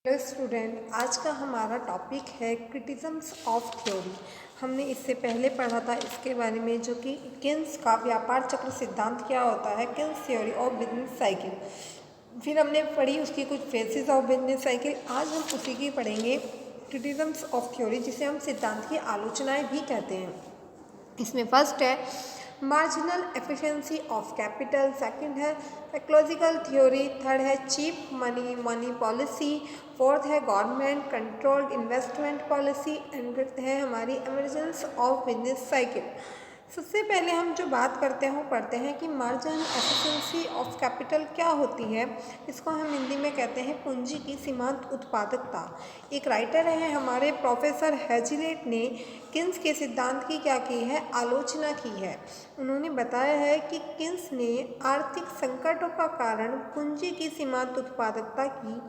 Hello student, आज का हमारा टॉपिक है क्रिटिज्म्स ऑफ थ्योरी। हमने इससे पहले पढ़ा था इसके बारे में, जो कि किन्स का व्यापार चक्र सिद्धांत क्या होता है, Keynes theory of business cycle. फिर हमने पढ़ी उसकी कुछ फेजेस ऑफ बिजनेस साइकिल। आज हम उसी की पढ़ेंगे, क्रिटिज्म्स ऑफ थ्योरी, जिसे हम सिद्धांत की आलोचनाएँ भी कहते हैं। इसमें फर्स्ट है marginal efficiency of capital, second है साइकोलॉजिकल थ्योरी, थर्ड है चीप मनी पॉलिसी, फोर्थ है government controlled investment policy and fifth है हमारी इमर्जेंस ऑफ बिजनेस साइकिल। सबसे पहले हम जो बात करते हैं वो पढ़ते हैं कि मार्जिनल एफिशिएंसी ऑफ कैपिटल क्या होती है। इसको हम हिंदी में कहते हैं पूंजी की सीमांत उत्पादकता। एक राइटर है हमारे प्रोफेसर हैजिलेट ने किन्स के सिद्धांत की क्या की है, आलोचना की है। उन्होंने बताया है कि किन्स ने आर्थिक संकटों का कारण पूंजी की सीमांत उत्पादकता की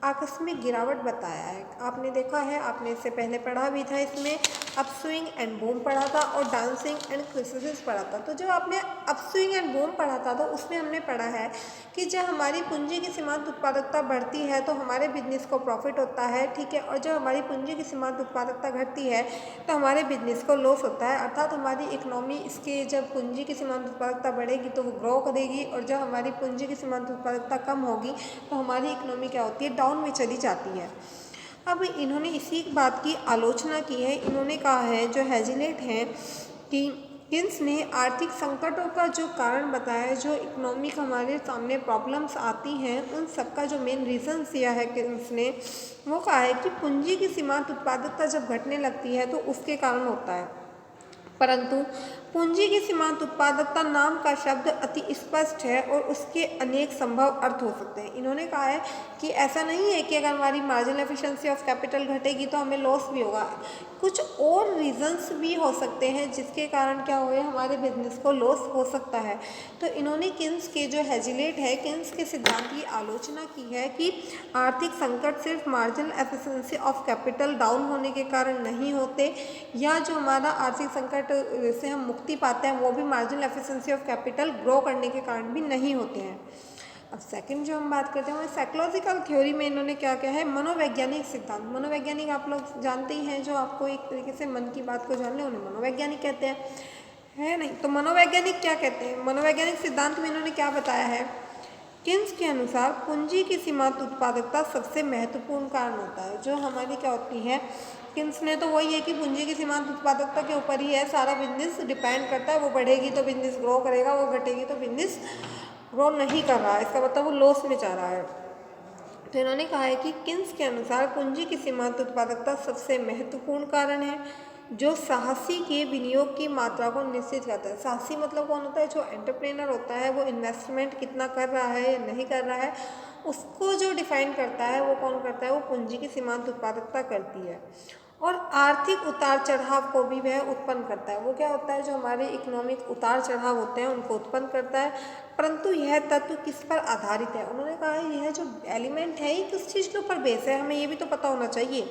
आकस्मिक गिरावट बताया है। आपने देखा है, आपने इससे पहले पढ़ा भी था, इसमें अपस्विंग एंड बूम पढ़ा था और डांसिंग एंड क्रिसिस पढ़ा था। तो जब आपने अपस्विंग एंड बूम पढ़ा था तो उसमें हमने पढ़ा है कि जब हमारी पूंजी की सीमांत उत्पादकता बढ़ती है तो हमारे बिजनेस को प्रॉफिट होता है, ठीक है, और जब हमारी पूंजी की सीमांत उत्पादकता घटती है तो हमारे बिजनेस को लॉस होता है। अर्थात हमारी इकोनॉमी, इसके जब पूंजी की सीमांत उत्पादकता बढ़ेगी तो वो ग्रो करेगी, और जब हमारी पूंजी की सीमांत उत्पादकता कम होगी तो हमारी इकोनॉमी क्या होती है, डाउन में चली जाती है। अब इन्होंने इसी बात की आलोचना की है। इन्होंने कहा है, जो हैजिलेट हैं, कि किन्स ने आर्थिक संकटों का जो कारण बताया है, जो इकोनॉमिक हमारे सामने प्रॉब्लम्स आती हैं, उन सब का जो मेन रीज़न्स दिया है किन्स ने, वो कहा है कि पूंजी की सीमांत उत्पादकता जब घटने लगती है तो उसके कारण होता है। परंतु पूंजी की सीमांत उत्पादकता नाम का शब्द अति स्पष्ट है और उसके अनेक संभव अर्थ हो सकते हैं। इन्होंने कहा है कि ऐसा नहीं है कि अगर हमारी मार्जिनल एफिशिएंसी ऑफ कैपिटल घटेगी तो हमें लॉस भी होगा। कुछ और रीजंस भी हो सकते हैं जिसके कारण क्या हो, हमारे बिजनेस को लॉस हो सकता है। तो इन्होंने किन्स के, जो हैजिलेट है, किन्स के सिद्धांत की आलोचना की है कि आर्थिक संकट सिर्फ marginal efficiency of capital down होने के कारण नहीं होते, या जो हमारा आर्थिक संकट से हम मुक्ति पाते हैं वो भी marginal efficiency of capital grow करने के कारण भी नहीं होते हैं। अब सेकंड जो हम बात करते हैं, साइकोलॉजिकल थ्योरी में इन्होंने क्या क्या है, मनोवैज्ञानिक सिद्धांत। मनोवैज्ञानिक आप लोग जानते ही हैं, जो आपको एक तरीके से मन की बात को जानने उन्हें मनोवैज्ञानिक कहते हैं, है नहीं। तो मनोवैज्ञानिक क्या कहते हैं, मनोवैज्ञानिक सिद्धांत में इन्होंने क्या बताया है, किन्स के अनुसार पूंजी की सीमांत उत्पादकता सबसे महत्वपूर्ण कारण होता है। जो हमारी क्या होती है, किन्स ने तो वही है कि पूंजी की सीमांत उत्पादकता के ऊपर ही है सारा बिजनेस डिपेंड करता है। वो बढ़ेगी तो बिजनेस ग्रो करेगा, वो घटेगी तो बिजनेस ग्रो नहीं कर रहा है, इसका मतलब वो लॉस में जा रहा है। तो इन्होंने कहा है कि किन्स के अनुसार पूंजी की सीमांत उत्पादकता सबसे महत्वपूर्ण कारण है, जो साहसी के विनियोग की मात्रा को निश्चित करता है। साहसी मतलब कौन होता है, जो एंटरप्रेनर होता है, वो इन्वेस्टमेंट कितना कर रहा है या नहीं कर रहा है, उसको जो डिफाइन करता है वो कौन करता है, वो पूंजी की सीमांत उत्पादकता करती है। और आर्थिक उतार चढ़ाव को भी वह उत्पन्न करता है। वो क्या होता है, जो हमारे इकोनॉमिक उतार चढ़ाव होते हैं उनको उत्पन्न करता है। परंतु यह तत्व किस पर आधारित है, उन्होंने कहा है यह जो एलिमेंट है ये किस चीज़ के ऊपर बेस है, हमें ये भी तो पता होना चाहिए।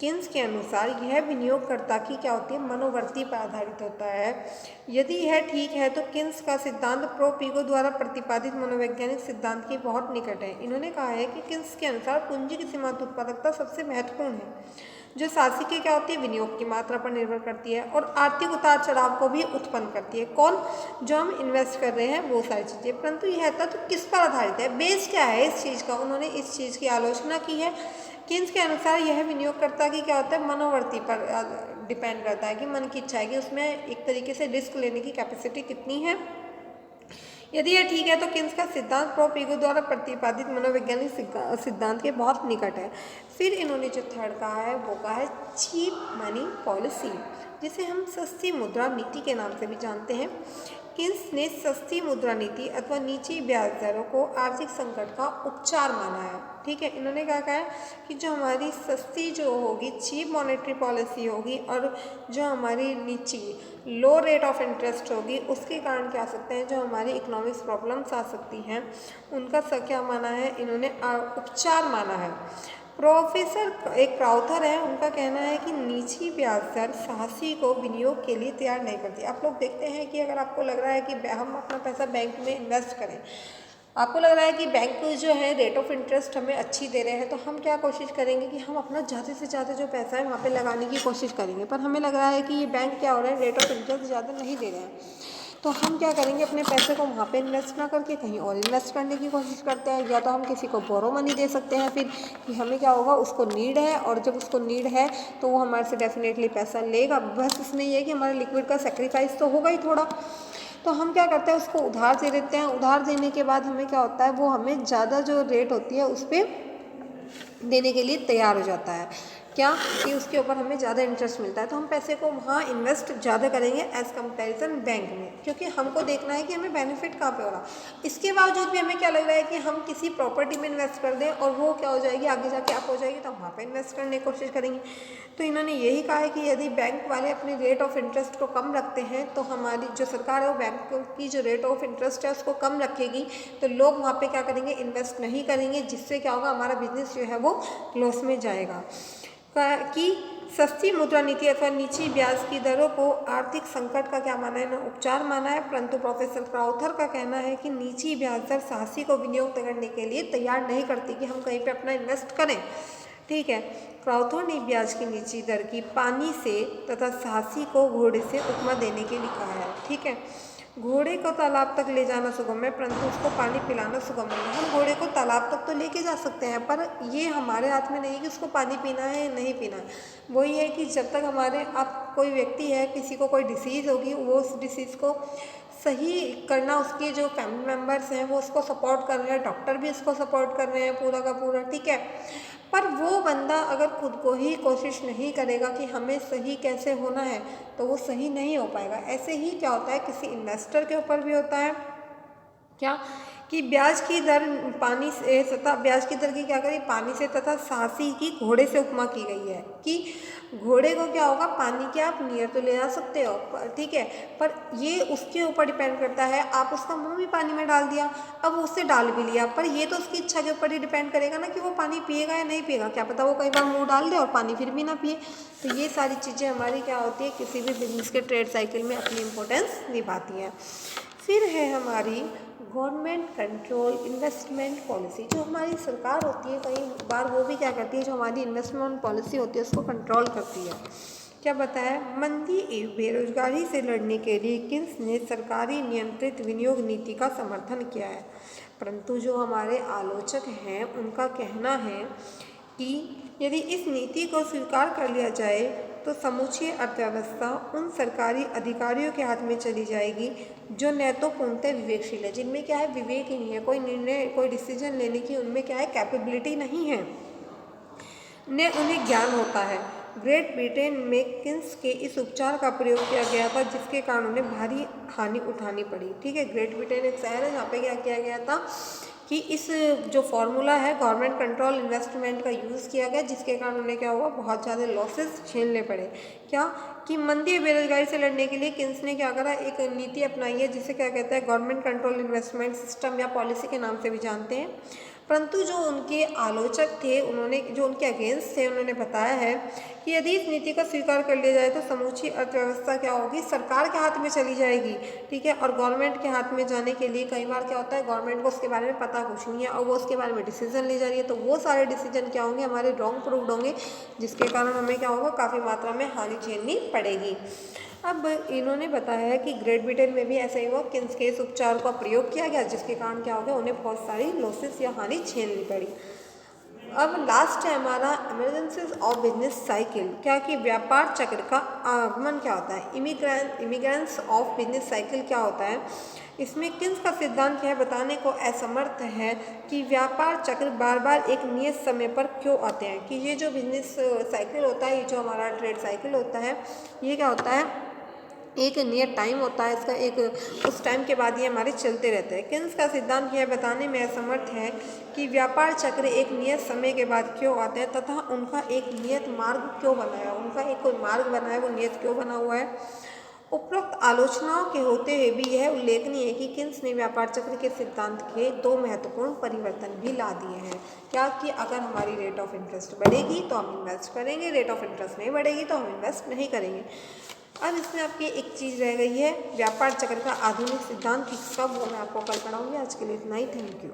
किन्स के अनुसार यह विनियोगकर्ता की क्या होती है, मनोवृत्ति पर आधारित होता है। यदि यह ठीक है तो किन्स का सिद्धांत प्रो-पिगो द्वारा प्रतिपादित मनोवैज्ञानिक सिद्धांत के बहुत निकट है। इन्होंने कहा है कि किन्स के अनुसार पूंजी की सीमांत उत्पादकता सबसे महत्वपूर्ण है, जो साहसी की क्या होती है, विनियोग की मात्रा पर निर्भर करती है और आर्थिक उतार चढ़ाव को भी उत्पन्न करती है। कौन, जो हम इन्वेस्ट कर रहे हैं वो सारी चीज़ें। परंतु यह तत्व किस पर आधारित है, बेस क्या है इस चीज़ का, उन्होंने इस चीज़ की आलोचना की है। किन्स के अनुसार यह विनियोगकर्ता की क्या होता है, मनोवृत्ति पर डिपेंड करता है कि मन की इच्छा है कि उसमें एक तरीके से रिस्क लेने की कैपेसिटी कितनी है। यदि यह ठीक है तो किन्स का सिद्धांत प्रो-पिगो द्वारा प्रतिपादित मनोवैज्ञानिक सिद्धांत के बहुत निकट है। फिर इन्होंने जो थर्ड कहा है वो कहा है चीप मनी पॉलिसी, जिसे हम सस्ती मुद्रा नीति के नाम से भी जानते हैं। किन्स ने सस्ती मुद्रा नीति अथवा नीची ब्याज दरों को आर्थिक संकट का उपचार माना है। ठीक है, इन्होंने क्या कहा है कि जो हमारी सस्ती जो होगी, चीप मॉनेटरी पॉलिसी होगी, और जो हमारी नीची लो रेट ऑफ इंटरेस्ट होगी, उसके कारण क्या आ सकते हैं, जो हमारी इकोनॉमिक्स प्रॉब्लम्स आ सकती हैं, उनका क्या माना है, इन्होंने उपचार माना है। प्रोफेसर एक क्राउथर है, उनका कहना है कि नीची ब्याज दर साहसी को विनियोग के लिए तैयार नहीं करती। आप लोग देखते हैं कि अगर आपको लग रहा है कि हम अपना पैसा बैंक में इन्वेस्ट करें, आपको लग रहा है कि बैंक जो है रेट ऑफ इंटरेस्ट हमें अच्छी दे रहे हैं, तो हम क्या कोशिश करेंगे कि हम अपना ज़्यादा से ज़्यादा जो पैसा है वहाँ पे लगाने की कोशिश करेंगे। पर हमें लग रहा है कि ये बैंक क्या हो रहा है, रेट ऑफ इंटरेस्ट ज़्यादा नहीं दे रहे हैं, तो हम क्या करेंगे, अपने पैसे को वहाँ पे इन्वेस्ट ना करके कहीं और इन्वेस्ट करने की कोशिश करते हैं। या तो हम किसी को बोरो मनी दे सकते हैं फिर, कि हमें क्या होगा, उसको नीड है, और जब उसको नीड है तो वो हमारे से डेफिनेटली पैसा लेगा। बस इसमें ये है कि हमारे लिक्विड का सेक्रीफाइस तो होगा ही थोड़ा। तो हम क्या करते हैं, उसको उधार दे देते हैं। उधार देने के बाद हमें क्या होता है, वो हमें ज़्यादा जो रेट होती है उस पर देने के लिए तैयार हो जाता है। क्या कि उसके ऊपर हमें ज़्यादा इंटरेस्ट मिलता है, तो हम पैसे को वहाँ इन्वेस्ट ज़्यादा करेंगे एज़ कंपैरिजन बैंक में, क्योंकि हमको देखना है कि हमें बेनिफिट कहाँ पे हो रहा। इसके बावजूद भी हमें क्या लग रहा है कि हम किसी प्रॉपर्टी में इन्वेस्ट कर दें और वो क्या हो जाएगी, आगे जाके आप हो जाएगी, तो हम वहाँ पर इन्वेस्ट करने की कोशिश करेंगे। तो इन्होंने यही कहा है कि यदि बैंक वाले अपने रेट ऑफ इंटरेस्ट को कम रखते हैं, तो हमारी जो सरकार है वो बैंक की जो रेट ऑफ इंटरेस्ट है उसको कम रखेगी, तो लोग वहाँ पे क्या करेंगे, इन्वेस्ट नहीं करेंगे, जिससे क्या होगा, हमारा बिजनेस जो है वो लॉस में जाएगा। कि सस्ती मुद्रा नीति अथवा नीची ब्याज की दरों को आर्थिक संकट का क्या माना है, ना उपचार माना है, परंतु प्रोफेसर क्राउथर का कहना है कि नीची ब्याज दर साहसी को विनियोग करने के लिए तैयार नहीं करती कि हम कहीं पे अपना इन्वेस्ट करें। ठीक है, क्राउथर ने ब्याज की नीची दर की पानी से तथा साहसी को घोड़े से उपमा देने के लिए कहा है। ठीक है, घोड़े को तालाब तक ले जाना सुगम है, परंतु उसको पानी पिलाना सुगम नहीं है। हम घोड़े को तालाब तक तो लेके जा सकते हैं, पर ये हमारे हाथ में नहीं कि उसको पानी पीना है या नहीं पीना है। वही है कि जब तक हमारे, आप कोई व्यक्ति है, किसी को कोई डिसीज़ होगी, वो उस डिसीज़ को सही करना, उसके जो फैमिली मेम्बर्स हैं वो उसको सपोर्ट कर रहे हैं, डॉक्टर भी उसको सपोर्ट कर रहे हैं पूरा का पूरा। ठीक है, पर वो बंदा अगर खुद को ही कोशिश नहीं करेगा कि हमें सही कैसे होना है, तो वो सही नहीं हो पाएगा। ऐसे ही क्या होता है, किसी इन्वेस्टर के ऊपर भी होता है क्या, कि ब्याज की दर पानी से तथा ब्याज की दर की क्या करी, पानी से तथा साहसी की घोड़े से उपमा की गई है। कि घोड़े को क्या होगा, पानी के आप नियर तो ले जा सकते हो, ठीक है, पर ये उसके ऊपर डिपेंड करता है। आप उसका मुंह भी पानी में डाल दिया, अब उससे डाल भी लिया, पर ये तो उसकी इच्छा के ऊपर ही डिपेंड करेगा ना कि वो पानी पिएगा या नहीं पिएगा। क्या पता वो कई बार मुंह डाल दे और पानी फिर भी ना पिए। तो ये सारी चीज़ें हमारी क्या होती है, किसी भी बिजनेस के ट्रेड साइकिल में अपनी इम्पोर्टेंस निभाती हैं। फिर है हमारी गवर्नमेंट कंट्रोल इन्वेस्टमेंट पॉलिसी। जो हमारी सरकार होती है, कई बार वो भी क्या करती है, जो हमारी इन्वेस्टमेंट पॉलिसी होती है उसको कंट्रोल करती है। क्या बताया, मंदी एवं बेरोजगारी से लड़ने के लिए किन्स ने सरकारी नियंत्रित विनियोग नीति का समर्थन किया है। परंतु जो हमारे आलोचक हैं उनका कहना है कि यदि इस नीति को स्वीकार कर लिया जाए तो समूची अर्थव्यवस्था उन सरकारी अधिकारियों के हाथ में चली जाएगी जो न तो पूर्णतः विवेकशील है, जिनमें क्या है, विवेक ही नहीं है, कोई निर्णय, कोई डिसीजन लेने की उनमें क्या है, कैपेबिलिटी नहीं है, न उन्हें ज्ञान होता है। ग्रेट ब्रिटेन में किन्स के इस उपचार का प्रयोग किया गया था, जिसके कारण उन्हें भारी हानि उठानी पड़ी। ठीक है, ग्रेट ब्रिटेन एक शहर है जहाँ पे क्या किया गया था कि इस जो फॉर्मूला है गवर्नमेंट कंट्रोल इन्वेस्टमेंट का यूज़ किया गया, जिसके कारण उन्हें क्या हुआ, बहुत ज़्यादा लॉसेस झेलने पड़े। क्या कि मंदी बेरोजगारी से लड़ने के लिए किन्स ने क्या करा, एक नीति अपनाई है जिसे क्या कहते हैं, गवर्नमेंट कंट्रोल इन्वेस्टमेंट सिस्टम या पॉलिसी के नाम से भी जानते हैं। परंतु जो उनके आलोचक थे, उन्होंने जो उनके अगेंस्ट थे, उन्होंने बताया है कि यदि इस नीति का स्वीकार कर लिया जाए तो समूची अर्थव्यवस्था क्या होगी, सरकार के हाथ में चली जाएगी। ठीक है, और गवर्नमेंट के हाथ में जाने के लिए कई बार क्या होता है, गवर्नमेंट को उसके बारे में पता कुछ नहीं है और वो उसके बारे में डिसीजन ले जा रही है, तो वो सारे डिसीजन क्या होंगे, हमारे रॉन्ग प्रूव्ड होंगे, जिसके कारण हमें क्या होगा, काफ़ी मात्रा में हानि झेलनी पड़ेगी। अब इन्होंने बताया है कि ग्रेट ब्रिटेन में भी ऐसा ही हुआ, किन्स के इस उपचार का प्रयोग किया गया, जिसके कारण क्या हो गया, उन्हें बहुत सारी लॉसेस या हानि झेलनी पड़ी। अब लास्ट है हमारा इमरजेंसीज ऑफ बिजनेस साइकिल। क्या कि व्यापार चक्र का आगमन क्या होता है, इमिग्रेंट्स ऑफ बिजनेस साइकिल क्या होता है। इसमें किन्स का सिद्धांत यह बताने को असमर्थ है कि व्यापार चक्र बार बार एक नियत समय पर क्यों आते हैं। कि ये जो बिजनेस साइकिल होता है, ये जो हमारा ट्रेड साइकिल होता है, ये क्या होता है, एक नियत टाइम होता है इसका, एक उस टाइम के बाद ये हमारे चलते रहते हैं। किन्स का सिद्धांत यह बताने में असमर्थ है कि व्यापार चक्र एक नियत समय के बाद क्यों आते हैं तथा उनका एक नियत मार्ग क्यों बना है, उनका एक कोई मार्ग बना है, वो नियत क्यों बना हुआ है। उपरोक्त आलोचनाओं के होते हुए भी यह उल्लेखनीय है कि किन्स ने व्यापार चक्र के सिद्धांत के दो महत्वपूर्ण परिवर्तन भी ला दिए हैं। क्या कि अगर हमारी रेट ऑफ इंटरेस्ट बढ़ेगी तो हम इन्वेस्ट करेंगे, रेट ऑफ इंटरेस्ट नहीं बढ़ेगी तो हम इन्वेस्ट नहीं करेंगे। अब इसमें आपकी एक चीज़ रह गई है व्यापार चक्र का आधुनिक सिद्धांत किसका, वो मैं आपको कल पढ़ाऊँगी। आज के लिए इतना ही, थैंक यू।